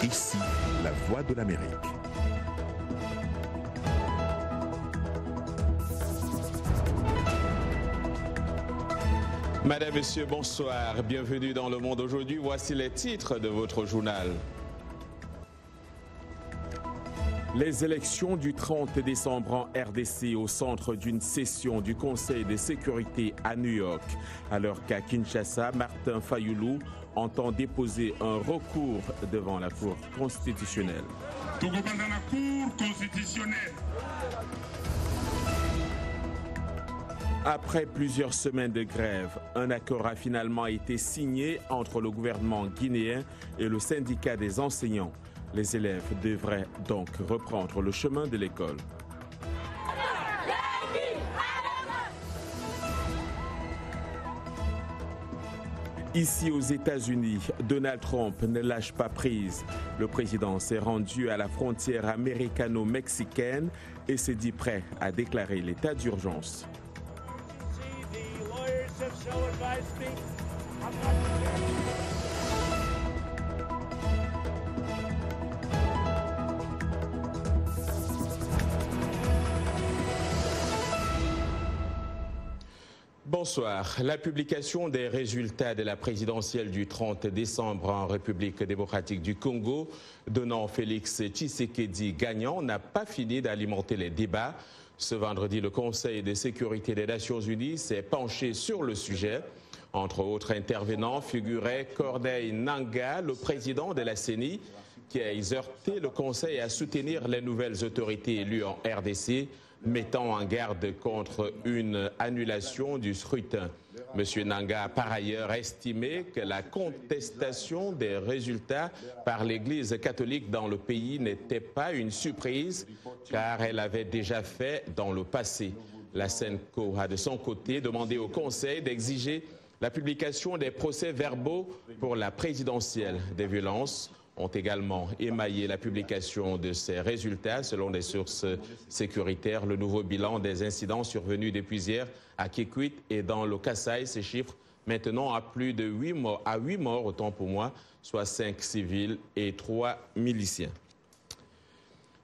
RDC, la voix de l'Amérique. Madame, Monsieur, bonsoir. Bienvenue dans Le Monde aujourd'hui. Voici les titres de votre journal. Les élections du 30 décembre en RDC au centre d'une session du Conseil de sécurité à New York. Alors qu'à Kinshasa, Martin Fayulu entend déposer un recours devant la Cour constitutionnelle. Togo dans la Cour constitutionnelle. Après plusieurs semaines de grève, un accord a finalement été signé entre le gouvernement guinéen et le syndicat des enseignants. Les élèves devraient donc reprendre le chemin de l'école. Ici aux États-Unis, Donald Trump ne lâche pas prise. Le président s'est rendu à la frontière américano-mexicaine et s'est dit prêt à déclarer l'état d'urgence. Bonsoir. La publication des résultats de la présidentielle du 30 décembre en République démocratique du Congo, donnant Félix Tshisekedi gagnant, n'a pas fini d'alimenter les débats. Ce vendredi, le Conseil de sécurité des Nations Unies s'est penché sur le sujet. Entre autres intervenants figurait Corneille Nangaa, le président de la CENI, qui a exhorté le Conseil à soutenir les nouvelles autorités élues en RDC, mettant en garde contre une annulation du scrutin. M. Nangaa a par ailleurs estimé que la contestation des résultats par l'Église catholique dans le pays n'était pas une surprise, car elle avait déjà fait dans le passé. La SENCO a de son côté demandé au Conseil d'exiger la publication des procès-verbaux pour la présidentielle. Des violences ont également émaillé la publication de ces résultats. Selon des sources sécuritaires, le nouveau bilan des incidents survenus depuis hier à Kikwit et dans le Kasaï s'échiffre maintenant à plus de 8 morts, autant pour moi, soit 5 civils et 3 miliciens.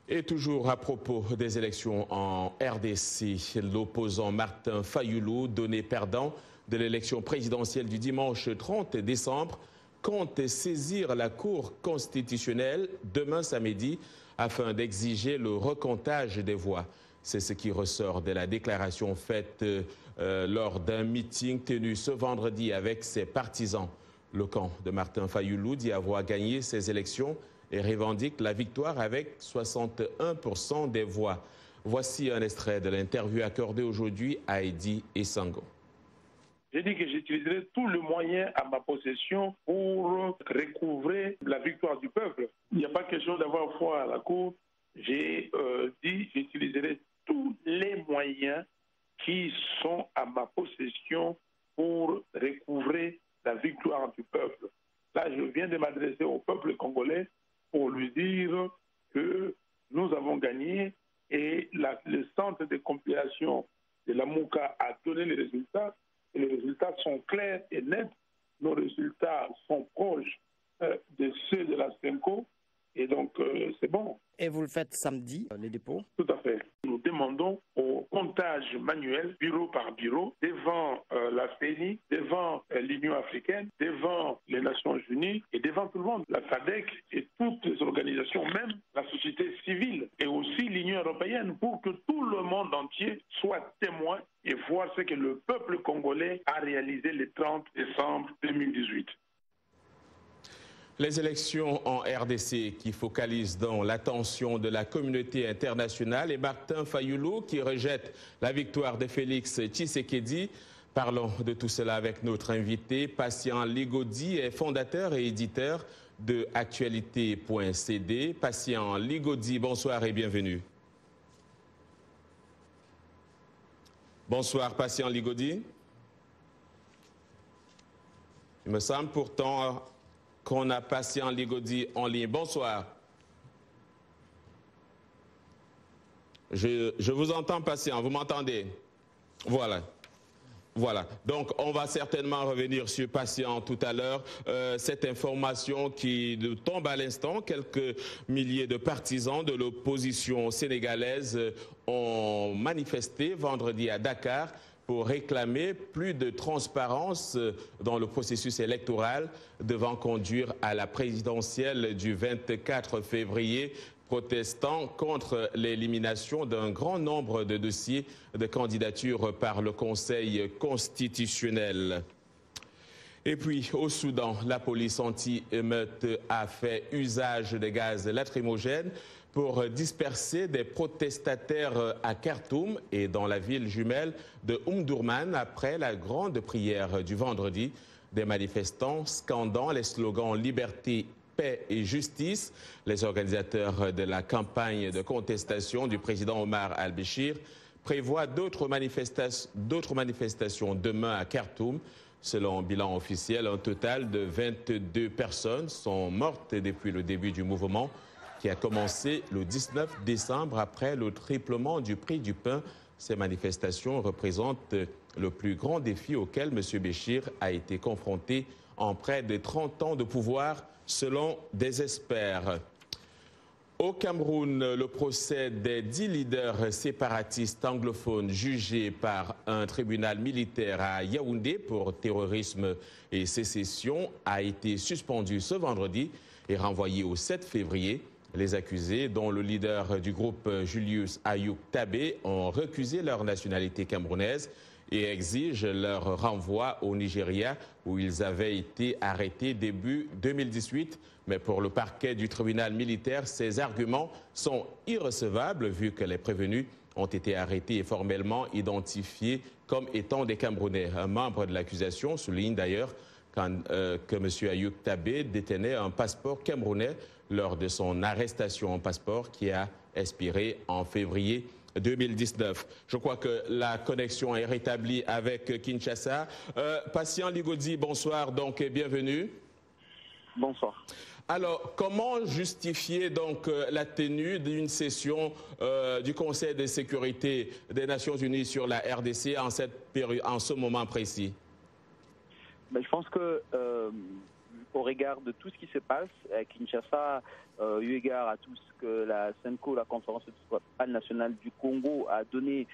Et toujours à propos des élections en RDC, l'opposant Martin Fayulu, donné perdant de l'élection présidentielle du dimanche 30 décembre, compte saisir la Cour constitutionnelle demain samedi afin d'exiger le recomptage des voix. C'est ce qui ressort de la déclaration faite lors d'un meeting tenu ce vendredi avec ses partisans. Le camp de Martin Fayulu dit avoir gagné ces élections et revendique la victoire avec 61% des voix. Voici un extrait de l'interview accordée aujourd'hui à Heidi Essango. J'ai dit que j'utiliserai tous les moyens à ma possession pour recouvrer la victoire du peuple. Il n'y a pas question d'avoir foi à la Cour. J'ai dit que j'utiliserai tous les moyens qui sont à ma possession pour recouvrer la victoire du peuple. Là, je viens de m'adresser au peuple congolais pour lui dire que nous avons gagné et le centre de compilation de la MOUCA a donné les résultats. Et les résultats sont clairs et nets. Nos résultats sont proches de ceux de la SENCO. Et donc, c'est bon. Et vous le faites samedi, les dépôts? Tout à fait. Nous demandons au comptage manuel, bureau par bureau, devant la CENI, devant l'Union africaine, devant les Nations unies et devant tout le monde, la SADC et toutes les organisations, même la société civile et aussi l'Union européenne, pour que tout le monde entier soit témoin et voir ce que le peuple congolais a réalisé le 30 décembre 2018. Les élections en RDC qui focalisent dans l'attention de la communauté internationale et Martin Fayulu qui rejette la victoire de Félix Tshisekedi. Parlons de tout cela avec notre invité, Patient Ligodi, est fondateur et éditeur de Actualité.cd. Patient Ligodi, bonsoir et bienvenue. Bonsoir, Patient Ligodi. Il me semble pourtant qu'on a Patient Ligodi en ligne. Bonsoir. Je vous entends, Patient. Vous m'entendez? Voilà. Voilà, donc on va certainement revenir sur Patient tout à l'heure. Cette information qui nous tombe à l'instant, quelques milliers de partisans de l'opposition sénégalaise ont manifesté vendredi à Dakar pour réclamer plus de transparence dans le processus électoral devant conduire à la présidentielle du 24 février, protestant contre l'élimination d'un grand nombre de dossiers de candidature par le Conseil constitutionnel. Et puis, au Soudan, la police anti-émeute a fait usage de gaz lacrymogène pour disperser des protestataires à Khartoum et dans la ville jumelle de Omdurman après la grande prière du vendredi. Des manifestants scandant les slogans « Liberté », paix et justice. Les organisateurs de la campagne de contestation du président Omar al-Béchir prévoient d'autres manifestations demain à Khartoum. Selon un bilan officiel, un total de 22 personnes sont mortes depuis le début du mouvement qui a commencé le 19 décembre après le triplement du prix du pain. Ces manifestations représentent le plus grand défi auquel M. Béchir a été confronté en près de 30 ans de pouvoir, selon des experts. Au Cameroun, le procès des 10 leaders séparatistes anglophones jugés par un tribunal militaire à Yaoundé pour terrorisme et sécession a été suspendu ce vendredi et renvoyé au 7 février. Les accusés, dont le leader du groupe Julius Ayouk Tabé, ont recusé leur nationalité camerounaise et exigent leur renvoi au Nigeria où ils avaient été arrêtés début 2018. Mais pour le parquet du tribunal militaire, ces arguments sont irrecevables vu que les prévenus ont été arrêtés et formellement identifiés comme étant des Camerounais. Un membre de l'accusation souligne d'ailleurs que M. Ayouk Tabé détenait un passeport camerounais lors de son arrestation en passeport qui a expiré en février 2019. Je crois que la connexion est rétablie avec Kinshasa. Patient Ligodi, bonsoir donc et bienvenue. Bonsoir. Alors, comment justifier donc la tenue d'une session du Conseil de sécurité des Nations Unies sur la RDC en ce moment précis? Je pense que au regard de tout ce qui se passe à Kinshasa, eu égard à tout ce que la CENCO, la conférence nationale du Congo, a donné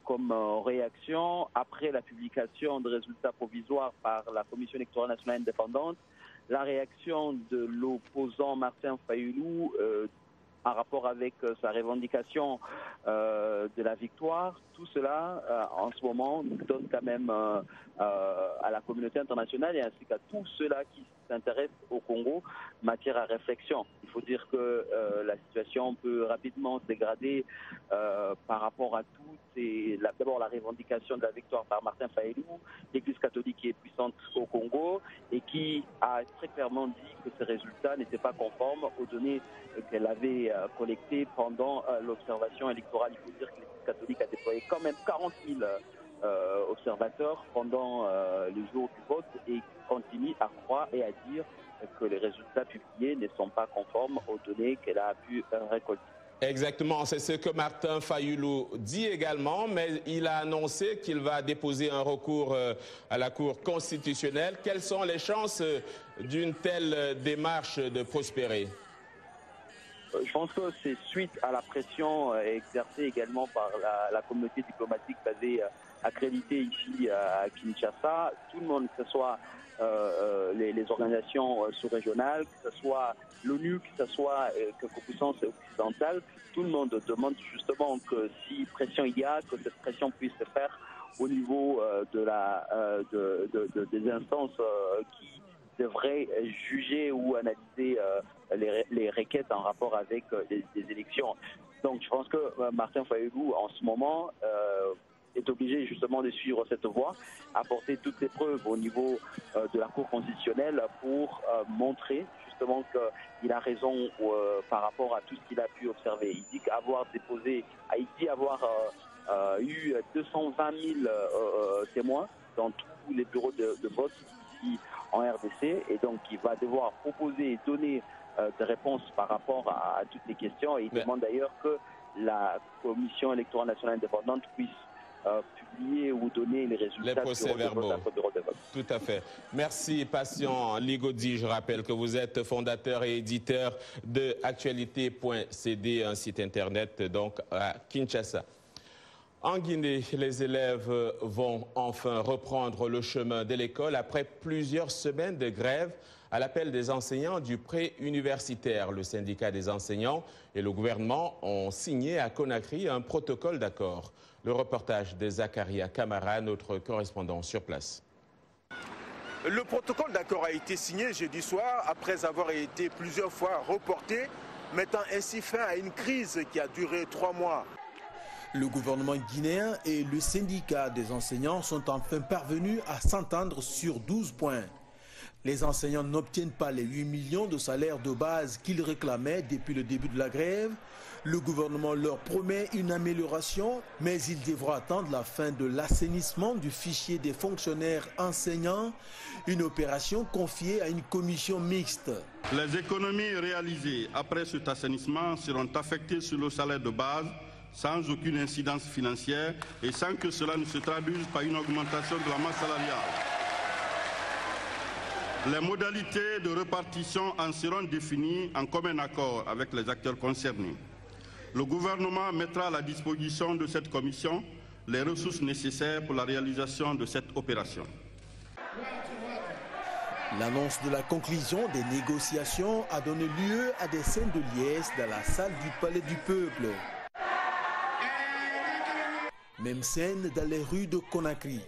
comme réaction après la publication de résultats provisoires par la Commission électorale nationale indépendante, la réaction de l'opposant Martin Fayoulou en rapport avec sa revendication de la victoire, tout cela en ce moment donne quand même à la communauté internationale et ainsi qu'à tous ceux-là qui s'intéressent au Congo matière à réflexion. Il faut dire que la situation peut rapidement se dégrader par rapport à tout. D'abord la revendication de la victoire par Martin Fayoulou, l'Église catholique qui est puissante au Congo et qui a très clairement dit que ces résultats n'étaient pas conformes aux données qu'elle avait collectées pendant l'observation électorale. Il faut dire que l'Église catholique a déployé quand même 40 000 observateurs pendant les jours du vote et continue à croire et à dire que les résultats publiés ne sont pas conformes aux données qu'elle a pu récolter. Exactement, c'est ce que Martin Fayoulou dit également, mais il a annoncé qu'il va déposer un recours à la Cour constitutionnelle. Quelles sont les chances d'une telle démarche de prospérer? Je pense que c'est suite à la pression exercée également par la communauté diplomatique basée accréditée ici à Kinshasa. Tout le monde, que ce soit les organisations sous-régionales, que ce soit l'ONU, que ce soit quelques puissances occidentales, tout le monde demande justement que si pression il y a, que cette pression puisse se faire au niveau des instances qui devraient juger ou analyser les requêtes en rapport avec les élections. Donc je pense que Martin Fayoulou en ce moment est obligé justement de suivre cette voie, apporter toutes les preuves au niveau de la Cour constitutionnelle pour montrer justement qu'il a raison par rapport à tout ce qu'il a pu observer. Il dit qu'avoir déposé, il dit avoir eu 220 000 témoins dans tous les bureaux de vote ici en RDC et donc il va devoir proposer et donner des réponses par rapport à toutes les questions et il demande d'ailleurs que la Commission électorale nationale indépendante puisse publier ou donner les résultats. Les procès-verbaux. Tout à fait. Merci, Patient Ligodi. Je rappelle que vous êtes fondateur et éditeur de actualité.cd, un site internet donc à Kinshasa. En Guinée, les élèves vont enfin reprendre le chemin de l'école après plusieurs semaines de grève à l'appel des enseignants du pré-universitaire. Le syndicat des enseignants et le gouvernement ont signé à Conakry un protocole d'accord. Le reportage de Zakaria Kamara, notre correspondant sur place. Le protocole d'accord a été signé jeudi soir après avoir été plusieurs fois reporté, mettant ainsi fin à une crise qui a duré 3 mois. Le gouvernement guinéen et le syndicat des enseignants sont enfin parvenus à s'entendre sur 12 points. Les enseignants n'obtiennent pas les 8 millions de salaires de base qu'ils réclamaient depuis le début de la grève. Le gouvernement leur promet une amélioration, mais ils devront attendre la fin de l'assainissement du fichier des fonctionnaires enseignants, une opération confiée à une commission mixte. Les économies réalisées après cet assainissement seront affectées sur le salaire de base, sans aucune incidence financière et sans que cela ne se traduise par une augmentation de la masse salariale. Les modalités de répartition en seront définies en commun accord avec les acteurs concernés. Le gouvernement mettra à la disposition de cette commission les ressources nécessaires pour la réalisation de cette opération. L'annonce de la conclusion des négociations a donné lieu à des scènes de liesse dans la salle du Palais du Peuple. Même scène dans les rues de Conakry.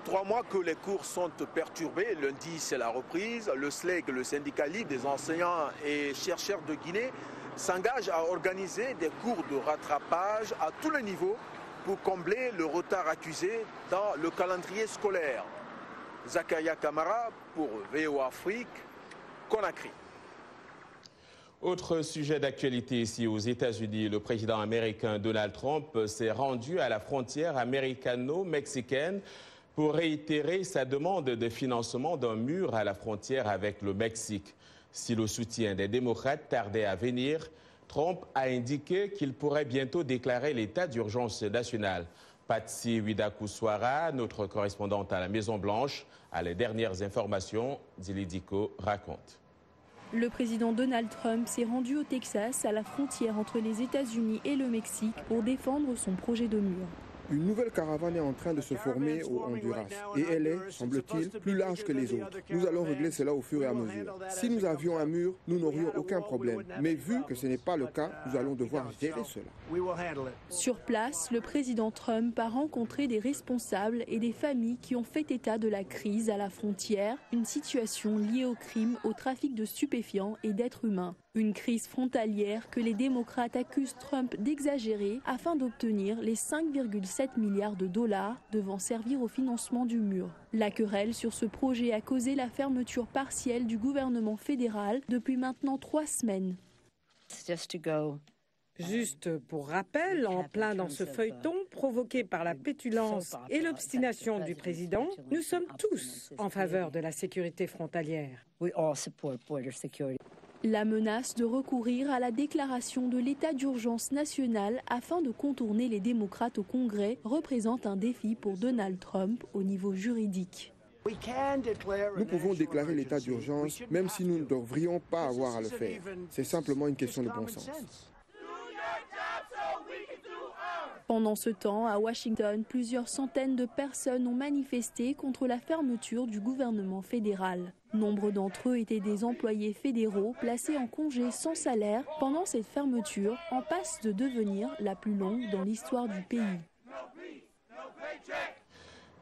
3 mois que les cours sont perturbés. Lundi, c'est la reprise. Le SLEG, le syndicat libre des enseignants et chercheurs de Guinée, s'engage à organiser des cours de rattrapage à tous les niveaux pour combler le retard accusé dans le calendrier scolaire. Zakaria Kamara pour VOA Afrique, Conakry. Autre sujet d'actualité ici aux États-Unis, le président américain Donald Trump s'est rendu à la frontière américano-mexicaine pour réitérer sa demande de financement d'un mur à la frontière avec le Mexique. Si le soutien des démocrates tardait à venir, Trump a indiqué qu'il pourrait bientôt déclarer l'état d'urgence nationale. Patsy Widakuswara, notre correspondante à la Maison-Blanche, a les dernières informations. Zilidiko raconte. Le président Donald Trump s'est rendu au Texas, à la frontière entre les États-Unis et le Mexique, pour défendre son projet de mur. Une nouvelle caravane est en train de se former au Honduras et elle est, semble-t-il, plus large que les autres. Nous allons régler cela au fur et à mesure. Si nous avions un mur, nous n'aurions aucun problème. Mais vu que ce n'est pas le cas, nous allons devoir gérer cela. Sur place, le président Trump a rencontré des responsables et des familles qui ont fait état de la crise à la frontière, une situation liée au crime, au trafic de stupéfiants et d'êtres humains. Une crise frontalière que les démocrates accusent Trump d'exagérer afin d'obtenir les 5,7 milliards de dollars devant servir au financement du mur. La querelle sur ce projet a causé la fermeture partielle du gouvernement fédéral depuis maintenant 3 semaines. Juste pour rappel, en plein dans ce feuilleton provoqué par la pétulance et l'obstination du président, nous sommes tous en faveur de la sécurité frontalière. La menace de recourir à la déclaration de l'état d'urgence national afin de contourner les démocrates au Congrès représente un défi pour Donald Trump au niveau juridique. Nous pouvons déclarer l'état d'urgence même si nous ne devrions pas avoir à le faire. C'est simplement une question de bon sens. Pendant ce temps, à Washington, plusieurs centaines de personnes ont manifesté contre la fermeture du gouvernement fédéral. Nombre d'entre eux étaient des employés fédéraux placés en congé sans salaire pendant cette fermeture, en passe de devenir la plus longue dans l'histoire du pays.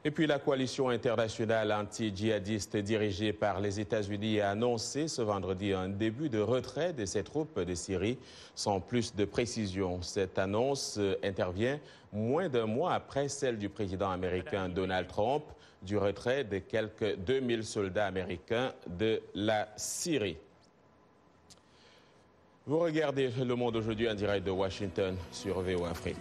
Et puis la coalition internationale anti-djihadiste dirigée par les États-Unis a annoncé ce vendredi un début de retrait de ses troupes de Syrie sans plus de précision. Cette annonce intervient moins d'un mois après celle du président américain Donald Trump du retrait de quelques 2000 soldats américains de la Syrie. Vous regardez Le Monde aujourd'hui en direct de Washington sur VOA Afrique.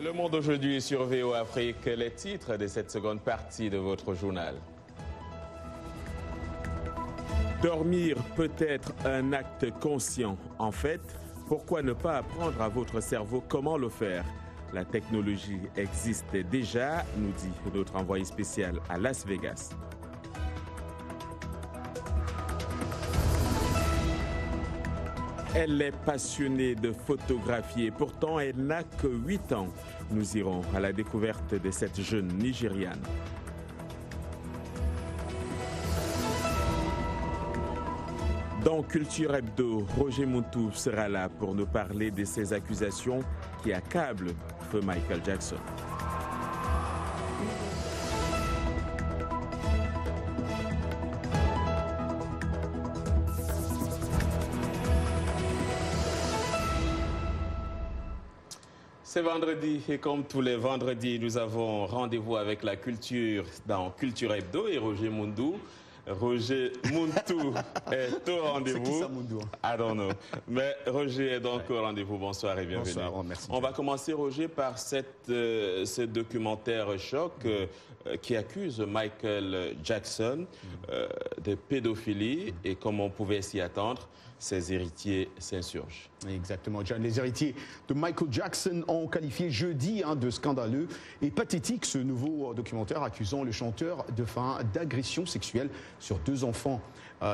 Le Monde aujourd'hui sur VO Afrique, les titres de cette seconde partie de votre journal. Dormir peut être un acte conscient. En fait, pourquoi ne pas apprendre à votre cerveau comment le faire? La technologie existe déjà, nous dit notre envoyé spécial à Las Vegas. Elle est passionnée de photographie et pourtant elle n'a que 8 ans. Nous irons à la découverte de cette jeune Nigériane. Dans Culture Hebdo, Roger Muntu sera là pour nous parler de ces accusations qui accablent feu Michael Jackson. C'est vendredi et comme tous les vendredis, nous avons rendez-vous avec la culture dans Culture Hebdo et Roger Muntu est au rendez-vous. C'est qui ça, Muntu? I don't know. Mais Roger est donc au rendez-vous. Bonsoir et bienvenue. Bonsoir, merci. On va commencer, Roger, par ce documentaire choc qui accuse Michael Jackson de pédophilie et comme on pouvait s'y attendre, ses héritiers s'insurgent. Exactement, John. Les héritiers de Michael Jackson ont qualifié jeudi de scandaleux et pathétique ce nouveau documentaire accusant le chanteur défunt d'agression sexuelle sur 2 enfants.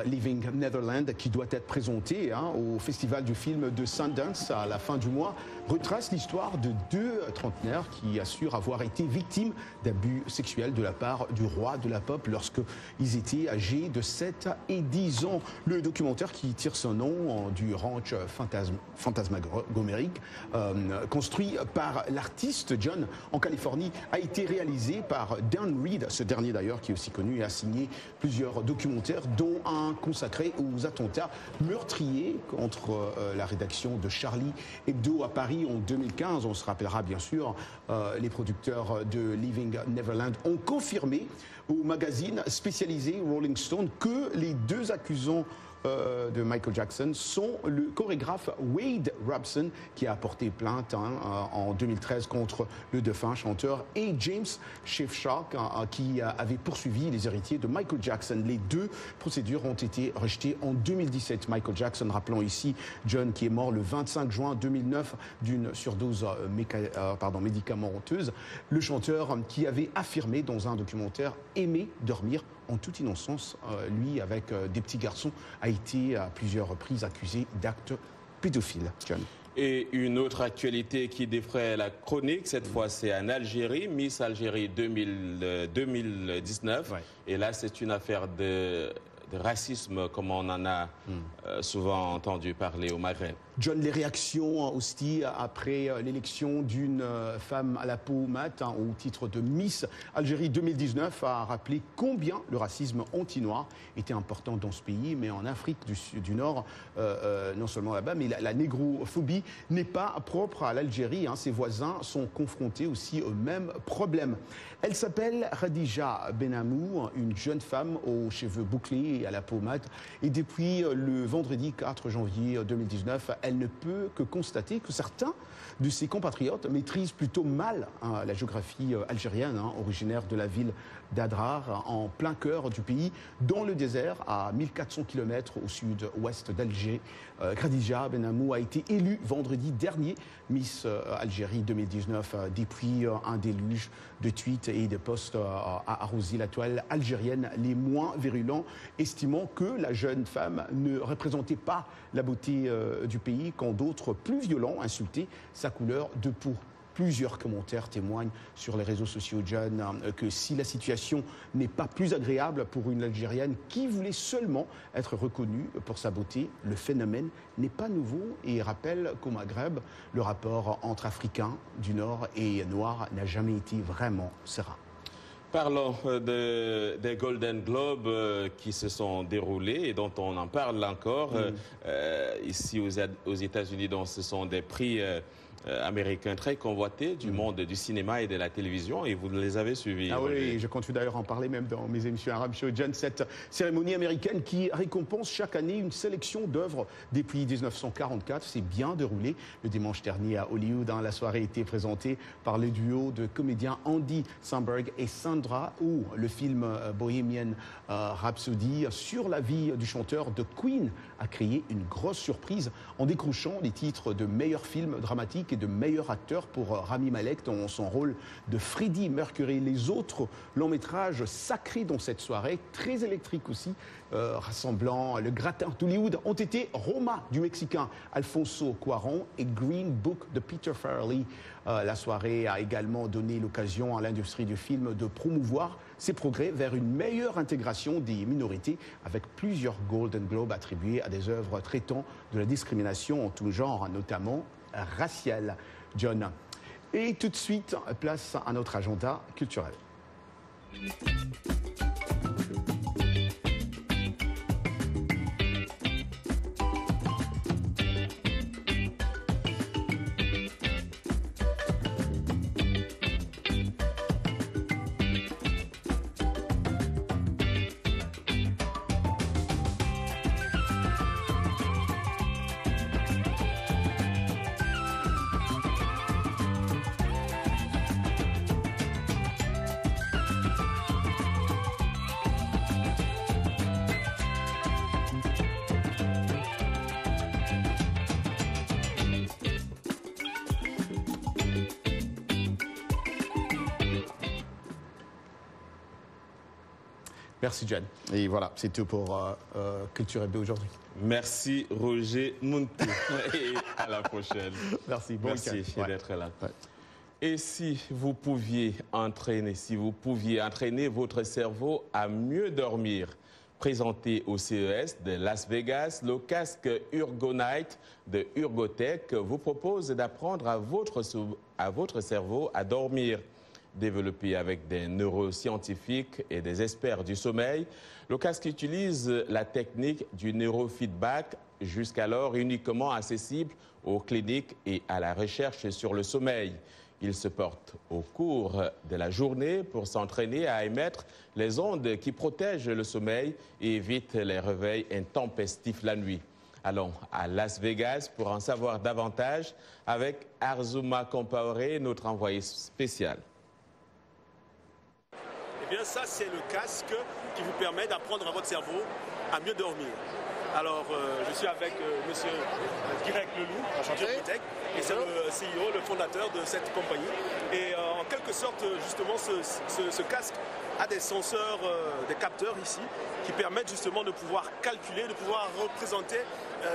Living Neverland, qui doit être présenté au Festival du film de Sundance à la fin du mois, retrace l'histoire de 2 trentenaires qui assurent avoir été victimes d'abus sexuels de la part du roi de la pop lorsqu'ils étaient âgés de 7 et 10 ans. Le documentaire qui tire son nom du ranch fantasmagorique, construit par l'artiste John en Californie, a été réalisé par Dan Reed, ce dernier d'ailleurs qui est aussi connu et a signé plusieurs documentaires dont un consacré aux attentats meurtriers contre la rédaction de Charlie Hebdo à Paris en 2015. On se rappellera bien sûr, les producteurs de Living Neverland ont confirmé au magazine spécialisé Rolling Stone que les 2 accusants de Michael Jackson sont le chorégraphe Wade Robson qui a porté plainte en 2013 contre le défunt chanteur et James Shifshaw qui avait poursuivi les héritiers de Michael Jackson. Les 2 procédures ont été rejetées en 2017. Michael Jackson, rappelons ici, John, qui est mort le 25 juin 2009 d'une surdose médicamenteuse. Le chanteur qui avait affirmé dans un documentaire aimer dormir en toute innocence, lui, avec des petits garçons, a été à plusieurs reprises accusé d'actes pédophiles. John. Et une autre actualité qui défraie la chronique, cette fois c'est en Algérie, Miss Algérie 2019. Ouais. Et là c'est une affaire de racisme comme on en a souvent entendu parler au Maghreb. John, les réactions aussi après l'élection d'une femme à la peau mate au titre de Miss Algérie 2019 a rappelé combien le racisme anti-noir était important dans ce pays, mais en Afrique du Nord, non seulement là-bas, mais la négrophobie n'est pas propre à l'Algérie. Ses voisins sont confrontés aussi au même problème. Elle s'appelle Khadija Benamou, une jeune femme aux cheveux bouclés et à la peau mate, et depuis le vendredi 4 janvier 2019, elle ne peut que constater que certains de ses compatriotes maîtrisent plutôt mal la géographie algérienne, originaire de la ville d'Adrar, en plein cœur du pays, dans le désert, à 1400 km au sud-ouest d'Alger. Khadija Benamou a été élue vendredi dernier Miss Algérie 2019 depuis un déluge de tweets et de posts a arrosé la toile algérienne les moins virulents, estimant que la jeune femme ne représentait pas la beauté du pays quand d'autres plus violents insultaient sa couleur de peau. Plusieurs commentaires témoignent sur les réseaux sociaux, John, que si la situation n'est pas plus agréable pour une Algérienne qui voulait seulement être reconnue pour sa beauté, le phénomène n'est pas nouveau et rappelle qu'au Maghreb, le rapport entre Africains du Nord et Noirs n'a jamais été vraiment serein. Parlons des Golden Globes qui se sont déroulés et dont on en parle encore ici aux États-Unis. Donc, ce sont des prix américains très convoités du monde du cinéma et de la télévision, et vous les avez suivis. Ah oui, je continue d'ailleurs à en parler même dans mes émissions Arab Show. John, cette cérémonie américaine qui récompense chaque année une sélection d'œuvres depuis 1944 s'est bien déroulée le dimanche dernier à Hollywood. La soirée a été présentée par le duo de comédiens Andy Samberg et Sandra Oh. Le film Bohemian Rhapsody sur la vie du chanteur de Queen a créé une grosse surprise en décrochant les titres de meilleur film dramatique et de meilleur acteur pour Rami Malek dans son rôle de Freddie Mercury. Les autres longs métrages sacrés dans cette soirée, très électrique aussi, rassemblant le gratin d'Hollywood, ont été Roma du Mexicain Alfonso Cuarón et Green Book de Peter Farrelly. La soirée a également donné l'occasion à l'industrie du film de promouvoir ses progrès vers une meilleure intégration des minorités, avec plusieurs Golden Globes attribués à des œuvres traitant de la discrimination en tout genre, notamment raciale. John. Et tout de suite, place à notre agenda culturel. Merci John. Et voilà, c'est tout pour Culture Hebdo aujourd'hui. Merci Roger Mountou. Et à la prochaine. Merci. Bon Merci d'être là. Ouais. Et si vous pouviez entraîner votre cerveau à mieux dormir, présenté au CES de Las Vegas, le casque Urgonite de Urgotech vous propose d'apprendre à votre cerveau à dormir. Développé avec des neuroscientifiques et des experts du sommeil, le casque utilise la technique du neurofeedback, jusqu'alors uniquement accessible aux cliniques et à la recherche sur le sommeil. Il se porte au cours de la journée pour s'entraîner à émettre les ondes qui protègent le sommeil et évitent les réveils intempestifs la nuit. Allons à Las Vegas pour en savoir davantage avec Arzuma Compaoré, notre envoyé spécial. Eh bien, ça, c'est le casque qui vous permet d'apprendre à votre cerveau à mieux dormir. Alors, je suis avec monsieur Guirec Leloup, Urgotech, et c'est le CEO, le fondateur de cette compagnie. Et en quelque sorte, justement, ce casque a des senseurs, des capteurs ici, qui permettent justement de pouvoir calculer, de pouvoir représenter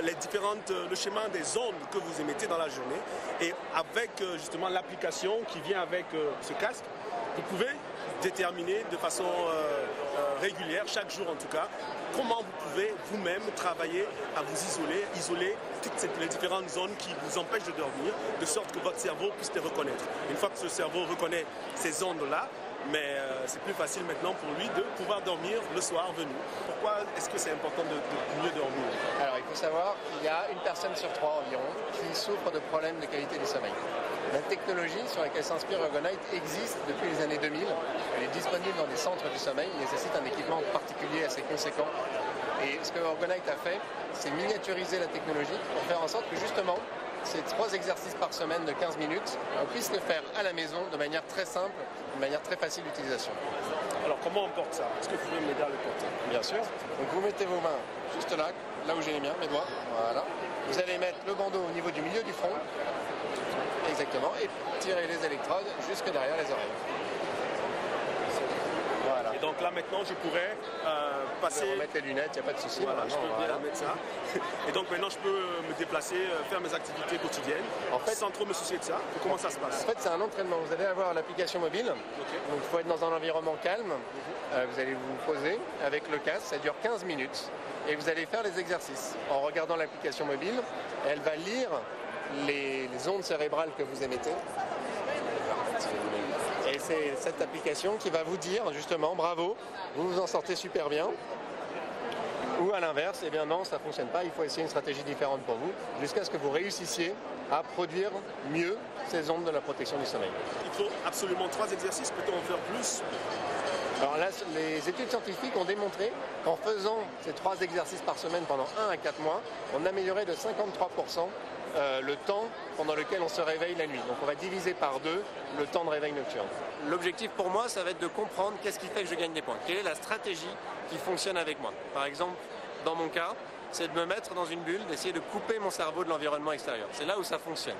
le schéma des ondes que vous émettez dans la journée. Et avec justement l'application qui vient avec ce casque, vous pouvez déterminer de façon régulière, chaque jour en tout cas, comment vous pouvez vous-même travailler à vous isoler toutes les différentes zones qui vous empêchent de dormir, de sorte que votre cerveau puisse les reconnaître. Une fois que ce cerveau reconnaît ces ondes-là, mais c'est plus facile maintenant pour lui de pouvoir dormir le soir venu. Pourquoi est-ce que c'est important de mieux dormir? Alors il faut savoir qu'il y a une personne sur 3 environ qui souffre de problèmes de qualité du sommeil. La technologie sur laquelle s'inspire Urgonite existe depuis les années 2000. Elle est disponible dans des centres du sommeil, il nécessite un équipement particulier assez conséquent. Et ce que Urgonite a fait, c'est miniaturiser la technologie pour faire en sorte que justement, ces 3 exercices par semaine de 15 minutes, on puisse le faire à la maison de manière très simple, de manière très facile d'utilisation. Alors comment on porte ça? Est-ce que vous pouvez m'aider à le porter? Bien sûr. Donc vous mettez vos mains juste là où j'ai les miens, mes doigts. Voilà. Vous allez mettre le bandeau au niveau du milieu du front. Exactement. Et tirer les électrodes jusque derrière les oreilles. Voilà. Et donc là maintenant je pourrais passer... Je peux remettre les lunettes, il n'y a pas de souci. Voilà, je peux bien mettre ça. Et donc maintenant je peux me déplacer, faire mes activités quotidiennes, en fait, sans trop me soucier de ça. Comment ça se passe? En fait c'est un entraînement. Vous allez avoir l'application mobile. Okay. Donc il faut être dans un environnement calme. Vous allez vous poser avec le casque, ça dure 15 minutes. Et vous allez faire les exercices. En regardant l'application mobile, elle va lire les ondes cérébrales que vous émettez. Et Et c'est cette application qui va vous dire justement bravo, vous vous en sortez super bien. Ou à l'inverse, eh bien non, ça ne fonctionne pas, il faut essayer une stratégie différente pour vous, jusqu'à ce que vous réussissiez à produire mieux ces ondes de la protection du sommeil. Il faut absolument 3 exercices, peut-on en faire plus? Alors là, les études scientifiques ont démontré qu'en faisant ces 3 exercices par semaine pendant 1 à 4 mois, on améliorait de 53% le temps pendant lequel on se réveille la nuit. Donc on va diviser par 2 le temps de réveil nocturne. L'objectif pour moi, ça va être de comprendre qu'est-ce qui fait que je gagne des points. Quelle est la stratégie qui fonctionne avec moi? Par exemple, dans mon cas, c'est de me mettre dans une bulle, d'essayer de couper mon cerveau de l'environnement extérieur. C'est là où ça fonctionne.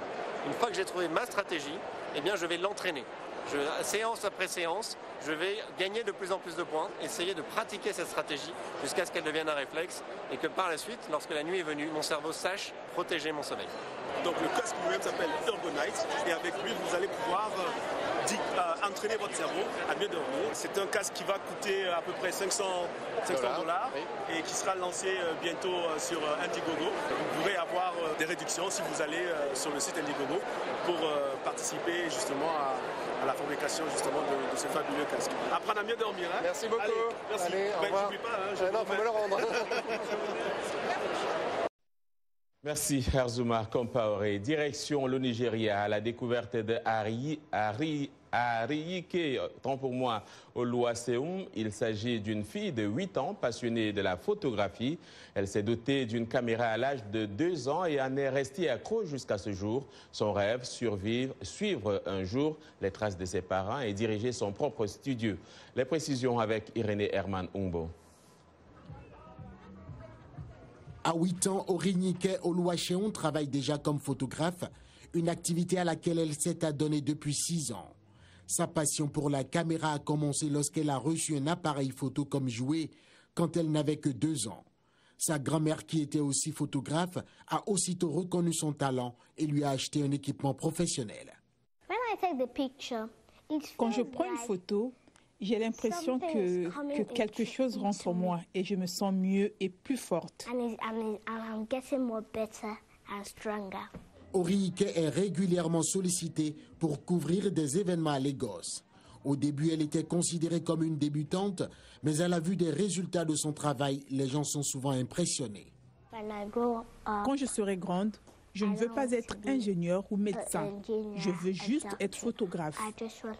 Une fois que j'ai trouvé ma stratégie, eh bien je vais l'entraîner. Séance après séance, je vais gagner de plus en plus de points, essayer de pratiquer cette stratégie jusqu'à ce qu'elle devienne un réflexe et que par la suite, lorsque la nuit est venue, mon cerveau sache protéger mon sommeil. Donc le casque lui-même s'appelle Ergonite et avec lui, vous allez pouvoir entraîner votre cerveau à mieux dormir. C'est un casque qui va coûter à peu près 500 $, oui, et qui sera lancé bientôt sur Indiegogo. Vous pourrez avoir des réductions si vous allez sur le site Indiegogo pour participer justement à la fabrication justement de ce fabuleux casque. Apprendre à mieux dormir. Hein? Merci beaucoup. Allez, merci. Allez, au revoir. J'oublie pas, non, faut me le rendre. Merci Arzouma Compaoré. Direction le Nigeria à la découverte de Ariyike, tant pour moi, Oluwaseun. Il s'agit d'une fille de 8 ans passionnée de la photographie. Elle s'est dotée d'une caméra à l'âge de 2 ans et en est restée accro jusqu'à ce jour. Son rêve, suivre un jour les traces de ses parents et diriger son propre studio. Les précisions avec Irénée Herman Umbo. À 8 ans, Oriyike Oluwaseun travaille déjà comme photographe, une activité à laquelle elle s'est adonnée depuis 6 ans. Sa passion pour la caméra a commencé lorsqu'elle a reçu un appareil photo comme jouet quand elle n'avait que 2 ans. Sa grand-mère, qui était aussi photographe, a aussitôt reconnu son talent et lui a acheté un équipement professionnel. Quand je prends une photo, j'ai l'impression que quelque chose rentre en moi et je me sens mieux et plus forte. Oriyike est régulièrement sollicitée pour couvrir des événements à Lagos. Au début, elle était considérée comme une débutante, mais à la vue des résultats de son travail, les gens sont souvent impressionnés. Quand je serai grande, je ne veux pas être ingénieur ou médecin. Je veux juste être photographe.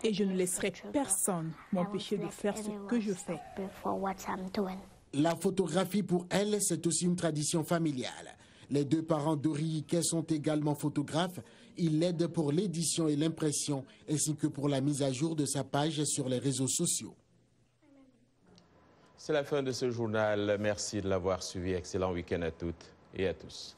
Et je ne laisserai personne m'empêcher de faire ce que je fais. La photographie pour elle, c'est aussi une tradition familiale. Les 2 parents d'Oriyike sont également photographes. Ils l'aident pour l'édition et l'impression, ainsi que pour la mise à jour de sa page sur les réseaux sociaux. C'est la fin de ce journal. Merci de l'avoir suivi. Excellent week-end à toutes et à tous.